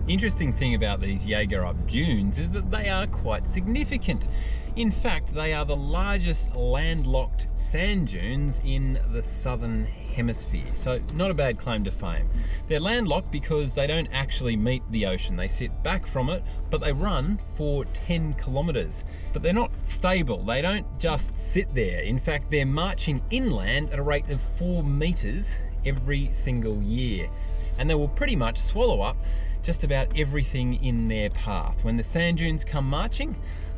Interesting thing about these Jaeger up dunes is that they are quite significant. In fact, they are the largest landlocked sand dunes in the southern hemisphere. So not a bad claim to fame. They're landlocked because they don't actually meet the ocean. They sit back from it, but they run for 10 kilometers. But they're not stable. They don't just sit there. In fact, they're marching inland at a rate of 4 meters every single year. And they will pretty much swallow up just about everything in their path. When the sand dunes come marching,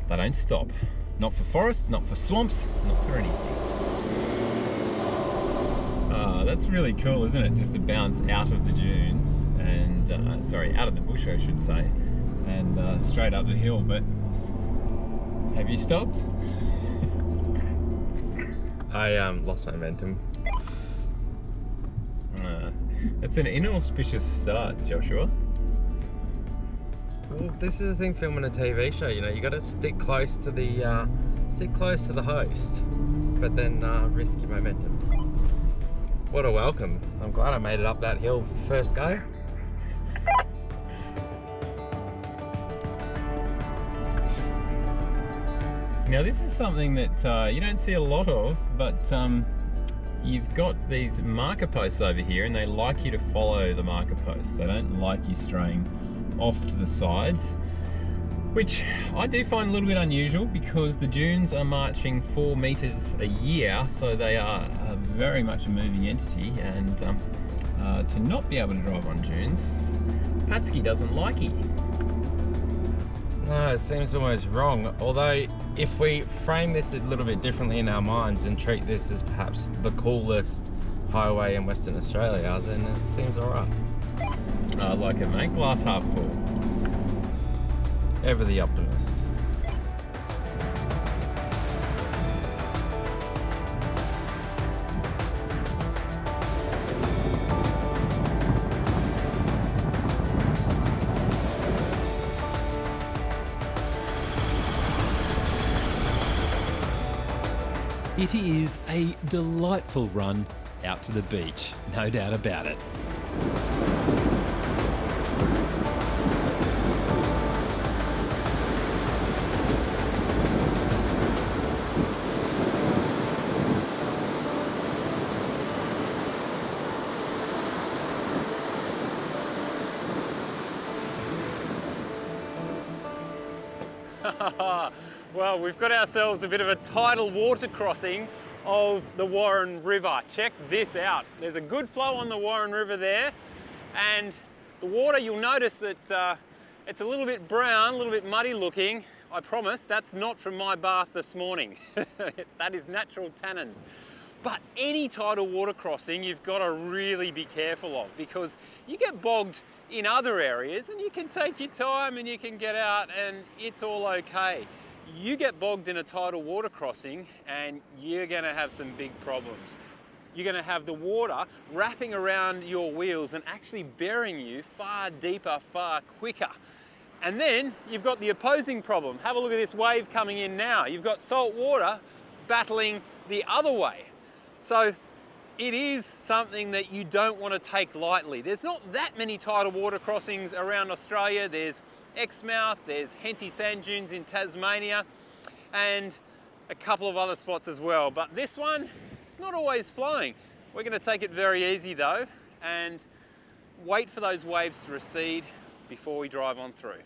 they don't stop. Not for forests, not for swamps, not for anything. That's really cool, isn't it? Just to bounce out of the dunes and, sorry, out of the bush, I should say, and straight up the hill. But have you stopped? I lost momentum. It's an inauspicious start, Joshua. Well, this is the thing filming a TV show, you know, you got to stick close to the host, but then risk your momentum. What a welcome. I'm glad I made it up that hill first go. Now this is something that you don't see a lot of, but you've got these marker posts over here and they like you to follow the marker posts. They don't like you straying off to the sides, which I do find a little bit unusual because the dunes are marching 4 meters a year, so they are very much a moving entity, and to not be able to drive on dunes, Patsky doesn't like it. No, it seems almost wrong. Although, if we frame this a little bit differently in our minds and treat this as perhaps the coolest highway in Western Australia, then it seems alright. I like it, mate. Glass half full. Ever the optimist. It is a delightful run out to the beach, no doubt about it. Well, we've got ourselves a bit of a tidal water crossing of the Warren River. Check this out. There's a good flow on the Warren River there, and the water, you'll notice that it's a little bit brown, a little bit muddy looking. I promise that's not from my bath this morning. That is natural tannins. But any tidal water crossing you've got to really be careful of, because you get bogged in other areas and you can take your time and you can get out and it's all okay. You get bogged in a tidal water crossing and you're going to have some big problems. You're going to have the water wrapping around your wheels and actually burying you far deeper, far quicker. And then you've got the opposing problem. Have a look at this wave coming in now. You've got salt water battling the other way. So it is something that you don't want to take lightly. There's not that many tidal water crossings around Australia. There's Exmouth, there's Henty Sand Dunes in Tasmania, and a couple of other spots as well. But this one, it's not always flowing. We're going to take it very easy though, and wait for those waves to recede before we drive on through.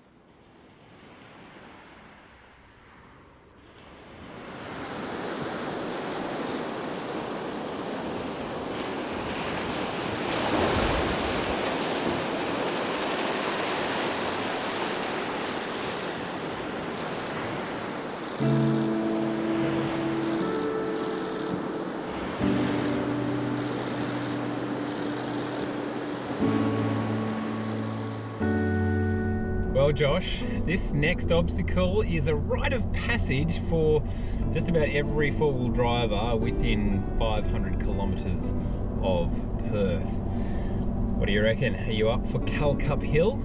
Well, Josh, this next obstacle is a rite of passage for just about every four-wheel driver within 500 kilometres of Perth. What do you reckon? Are you up for Callcup Hill?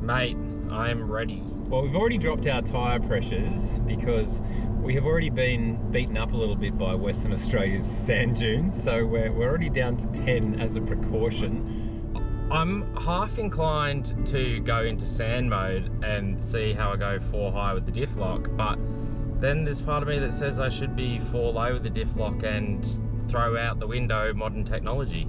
Mate, I am ready. Well, we've already dropped our tyre pressures because we have already been beaten up a little bit by Western Australia's sand dunes, so we're already down to 10 as a precaution. I'm half inclined to go into sand mode and see how I go 4 high with the diff lock, but then there's part of me that says I should be 4 low with the diff lock and throw out the window modern technology.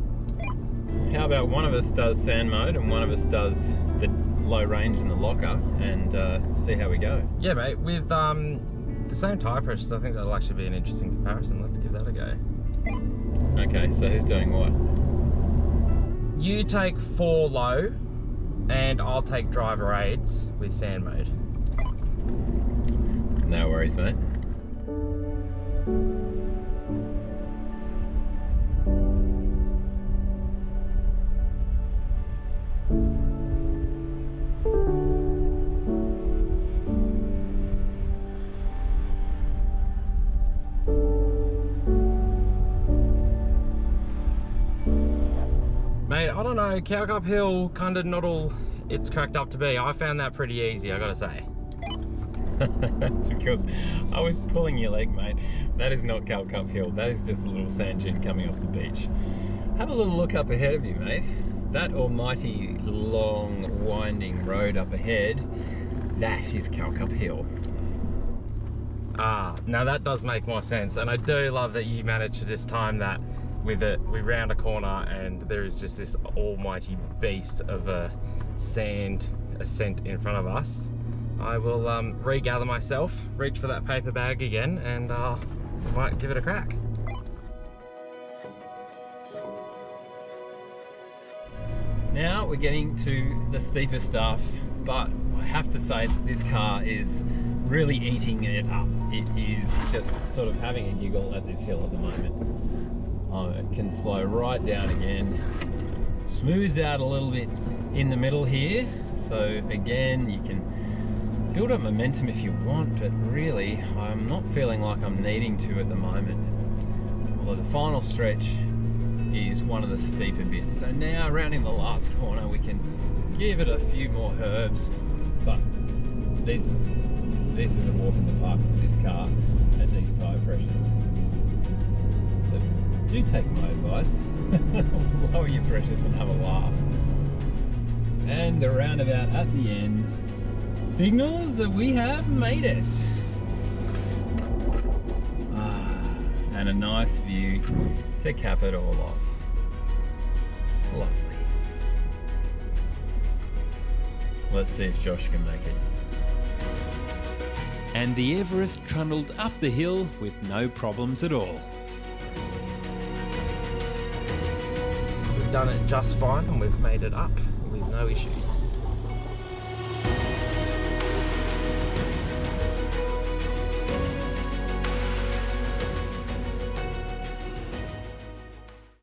How about one of us does sand mode and one of us does the low range in the locker and see how we go? Yeah, mate, with the same tyre pressures, I think that'll actually be an interesting comparison. Let's give that a go. Okay, so who's doing what? You take 4 low and I'll take driver aids with sand mode. No worries, mate. Mate, I don't know, Callcup Hill, kind of not all it's cracked up to be. I found that pretty easy, I gotta say. That's because I was pulling your leg, mate. That is not Callcup Hill. That is just a little sand dune coming off the beach. Have a little look up ahead of you, mate. That almighty long winding road up ahead, that is Callcup Hill. Ah, now that does make more sense, and I do love that you managed to just time that with it. We round a corner and there is just this almighty beast of a sand ascent in front of us. I will regather myself, reach for that paper bag again, and we might give it a crack. Now we're getting to the steeper stuff, but I have to say that this car is really eating it up. It is just sort of having a giggle at this hill at the moment. I can slow right down again, smooths out a little bit in the middle here, so again you can build up momentum if you want, but really I'm not feeling like I'm needing to at the moment. Although the final stretch is one of the steeper bits. So now rounding the last corner we can give it a few more herbs, but this is a walk in the park for this car at these tyre pressures. So do take my advice, lower your pressures and have a laugh. And the roundabout at the end signals that we have made it. And a nice view to cap it all off. Lovely. Let's see if Josh can make it. And the Everest trundled up the hill with no problems at all. We've done it just fine and we've made it up with no issues.